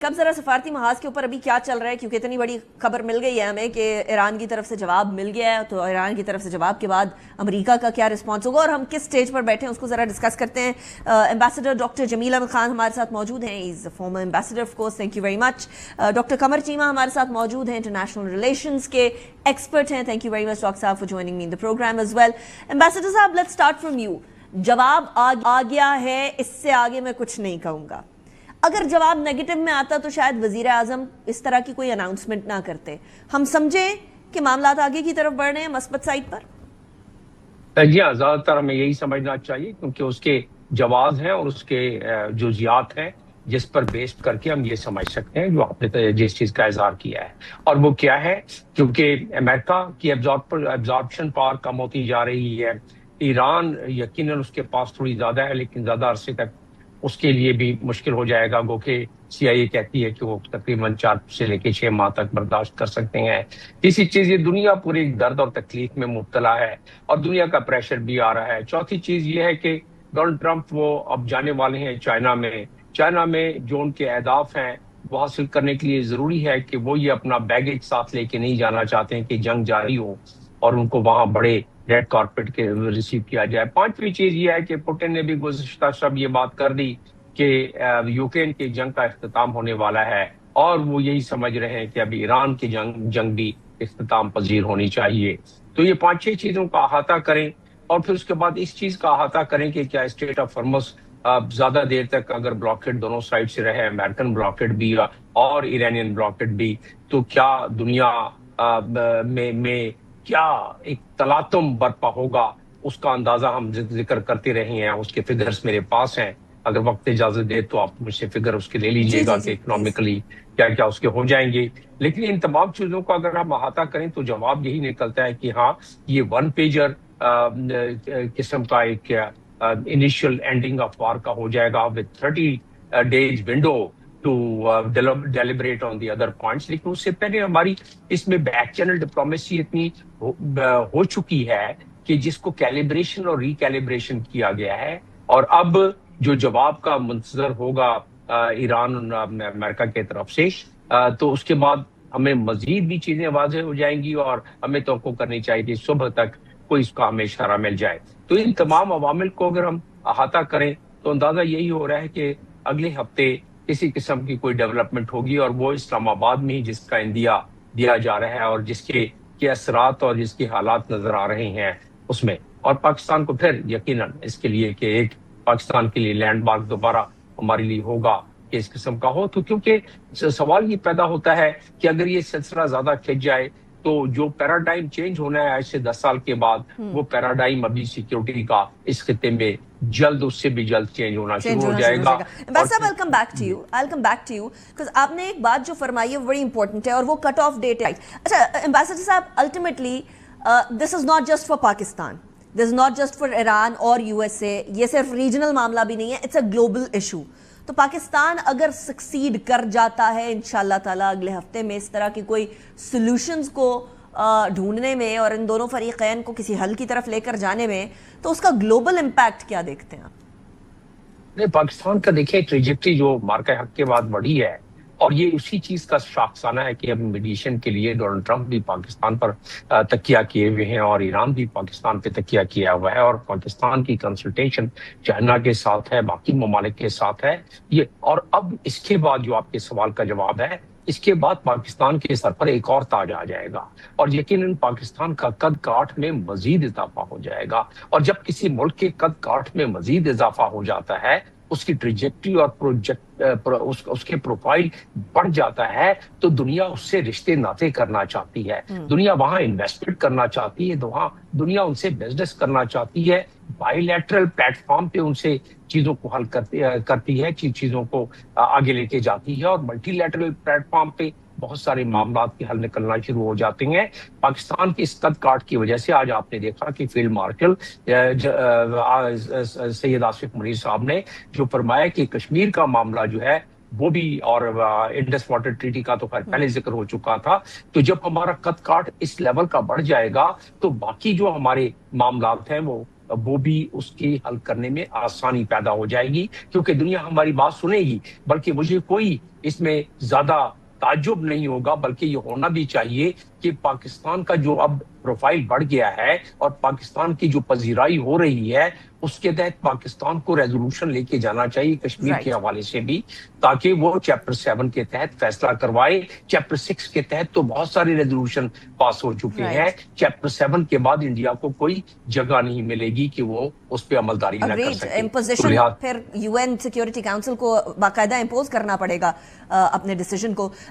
कब जरा सफारती महाज के ऊपर अभी क्या चल रहा है, क्योंकि इतनी बड़ी खबर मिल गई है हमें कि ईरान की तरफ से जवाब मिल गया है। तो ईरान की तरफ से जवाब के बाद अमेरिका का क्या रिस्पांस होगा और हम किस स्टेज पर बैठे हैं उसको ज़रा डिस्कस करते हैं। एम्बेसडर डॉक्टर जमील अहमद खान हमारे साथ मौजूद हैं। Is former ambassador of course, thank you very much. Doctor Qamar Cheema हमारे साथ मौजूद हैं, इंटरनेशनल रिलेशंस के एक्सपर्ट हैं। Thank you very much doctor साहब for joining me in the programme as well. Ambassador साहब, लेट्स स्टार्ट फ्रॉम यू। जवाब आ गया है, इससे आगे मैं कुछ नहीं कहूँगा। अगर जवाब नेगेटिव में आता तो शायद वजीर आजम इस तरह की कोई अनाउंसमेंट ना करते। हम समझें कि मामला आगे की तरफ बढ़ रहे हैं मस्बत साइड पर। जी हाँ, ज्यादातर हमें यही समझना चाहिए क्योंकि उसके जवाब हैं और उसके जुजियात हैं जिस पर बेस करके हम ये समझ सकते हैं जो आपने जिस चीज का इजहार किया है। और वो क्या है, क्योंकि अमेरिका की एब्जॉर्प्शन पावर कम होती जा रही है। ईरान यकीनन उसके पास थोड़ी ज्यादा है, लेकिन ज्यादा अरसे तक उसके लिए भी मुश्किल हो जाएगा। गो के CIA कहती है कि वो तकरीबन 4 से लेकर 6 माह तक बर्दाश्त कर सकते हैं। तीसरी चीज, ये दुनिया पूरी दर्द और तकलीफ में मुब्तला है और दुनिया का प्रेशर भी आ रहा है। चौथी चीज ये है कि डोनाल्ड ट्रंप वो अब जाने वाले हैं चाइना में जो उनके अहदाफ हैं वो हासिल करने के लिए जरूरी है कि वो ये अपना बैगेज साथ लेके नहीं जाना चाहते हैं कि जंग जारी हो और उनको वहां बड़े रेड कारपेट के रिसीव किया जाए। पांचवी चीज ये है कि पुतिन ने भी गुज़िश्ता शब ये बात कर दी कि यूक्रेन की जंग का इख्तिताम होने वाला है और वो यही समझ रहे हैं कि अभी ईरान की जंग भी इख्तिताम पजीर होनी चाहिए। तो ये 5-6 चीजों का अहाता करें और फिर उसके बाद इस चीज का अहाता करें कि क्या स्टेट ऑफ हॉर्मुज़ ज्यादा देर तक अगर ब्लॉकेड दोनों साइड से रहे, अमेरिकन ब्लॉकेड भी और ईरानियन ब्लॉकेड भी, तो क्या दुनिया में क्या एक तलातुम बर्पा होगा, उसका अंदाजा हम जिक्र करते रहे हैं। उसके फिगर्स मेरे पास हैं, अगर वक्त इजाजत दे तो आप मुझसे फिगर उसके ले लीजिएगा कि इकोनॉमिकली क्या क्या उसके हो जाएंगे। लेकिन इन तमाम चीजों को अगर हम अहाता करें तो जवाब यही निकलता है कि हाँ, ये वन पेजर किस्म का एक इनिशियल एंडिंग ऑफ वार का हो जाएगा with 30 days window to deliberate on the other points. लेकिन उससे पहले हमारी इसमें बैक चैनल डिप्लोमेसी इतनी हो चुकी है कि जिसको कैलिब्रेशन और रिकैलिब्रेशन किया गया है। और अब जो जवाब का मुंतजर होगा ईरान और अमेरिका की तरफ से, तो उसके बाद हमें मजीद भी चीजें वाज़ेह हो जाएंगी और हमें तवक्को करनी चाहिए कि सुबह तक कोई इसका हमें इशारा मिल जाए। तो इन तमाम अवामिल को अगर हम अहाता करें तो अंदाजा यही हो रहा है कि अगले हफ्ते किसी किस्म की कोई डेवलपमेंट होगी और वो इस्लामाबाद में ही जिसका इंदिया दिया जा रहा है और जिसके असरात और जिसके हालात नजर आ रहे हैं उसमें। और पाकिस्तान को फिर यकीनन इसके लिए कि एक पाकिस्तान के लिए लैंडमार्क दोबारा हमारे लिए होगा कि इस किस्म का हो। तो क्योंकि सवाल ये पैदा होता है कि अगर ये सिलसिला ज्यादा खिंच जाए तो जो पैराडाइम चेंज होना है आज से 10 साल के बाद, वो पैराडाइम अभी सिक्योरिटी का इस खित्ते में जल्द उससे भी जल्द चेंज होना शुरू हो जाएगा। I'll come back to you because आपने एक बात जो फरमाई है बड़ी इंपॉर्टेंट है और वो कट ऑफ डेट है। अच्छा एम्बेसडर साहब, ultimately this is not just for Pakistan, this is not just for Iran और USA। ये सिर्फ रीजनल मामला भी नहीं है, इट्स अ ग्लोबल इशू। तो पाकिस्तान अगर सक्सीड कर जाता है इंशाल्लाह ताला अगले हफ्ते में इस तरह की कोई सॉल्यूशंस को ढूंढने में और इन दोनों फरीकैन को किसी हल की तरफ लेकर जाने में, तो उसका ग्लोबल इम्पैक्ट क्या देखते हैं आप? नहीं, पाकिस्तान का देखिए ट्रेजेक्टरी जो मार्का हक के बाद बढ़ी है और ये उसी चीज का शाखसाना है कि अब मीडिएशन के लिए डोनाल्ड ट्रंप भी पाकिस्तान पर तकिया किए हुए हैं और ईरान भी पाकिस्तान पे तकिया किया हुआ है और पाकिस्तान की कंसल्टेशन चाइना के साथ है, बाकी ममालिक के साथ है ये। और अब इसके बाद जो आपके सवाल का जवाब है, इसके बाद पाकिस्तान के सर पर एक और ताज आ जाएगा और यकीनन पाकिस्तान का कद काठ में मजीद इजाफा हो जाएगा। और जब किसी मुल्क के कद काठ में मजीद इजाफा हो जाता है, उसकी ट्रेजेक्टरी और उसके प्रोफाइल बढ़ जाता है, तो दुनिया उससे रिश्ते नाते करना चाहती है, दुनिया वहां इन्वेस्टमेंट करना चाहती है, दुनिया उनसे बिजनेस करना चाहती है, बायलैटरल प्लेटफॉर्म पे उनसे चीजों को हल करती है, चीजों को आगे लेके जाती है और मल्टीलैटरल प्लेटफॉर्म पे बहुत सारे मामला के हल निकलना शुरू हो जाते हैं। पाकिस्तान की इस कद काठ की वजह से आज आपने देखा कि फील्ड मार्शल सैयद आसिफ मुनीर साहब ने जो फरमाया कि कश्मीर का मामला जो है वो भी, और इंडस वाटर ट्रीटी का तो खैर पहले जिक्र हो चुका था। तो जब हमारा कद काठ इस लेवल का बढ़ जाएगा तो बाकी जो हमारे मामला हैं वो भी उसकी हल करने में आसानी पैदा हो जाएगी, क्योंकि दुनिया हमारी बात सुनेगी। बल्कि मुझे कोई اس میں زیادہ تعجب نہیں ہوگا، بلکہ یہ ہونا بھی چاہیے کہ پاکستان کا جو اب پروفائل بڑھ گیا ہے اور پاکستان کی جو پذیرائی ہو رہی ہے اس کے تحت پاکستان کو ریزولوشن لے کے جانا چاہیے کشمیر کے حوالے سے بھی، تاکہ وہ چیپٹر 7 کے تحت فیصلہ کروائے۔ چیپٹر 6 کے تحت تو بہت ساری ریزولوشن پاس ہو چکے ہیں، چیپٹر 7 کے بعد انڈیا کو کوئی جگہ نہیں ملے گی کہ وہ اس پہ عملداری نہ کر سکے۔ امپوزیشن پھر UN سیکیورٹی کاؤنسل کو باقاعدہ امپوز کرنا پڑے گا اپنے ڈیسیجن کو۔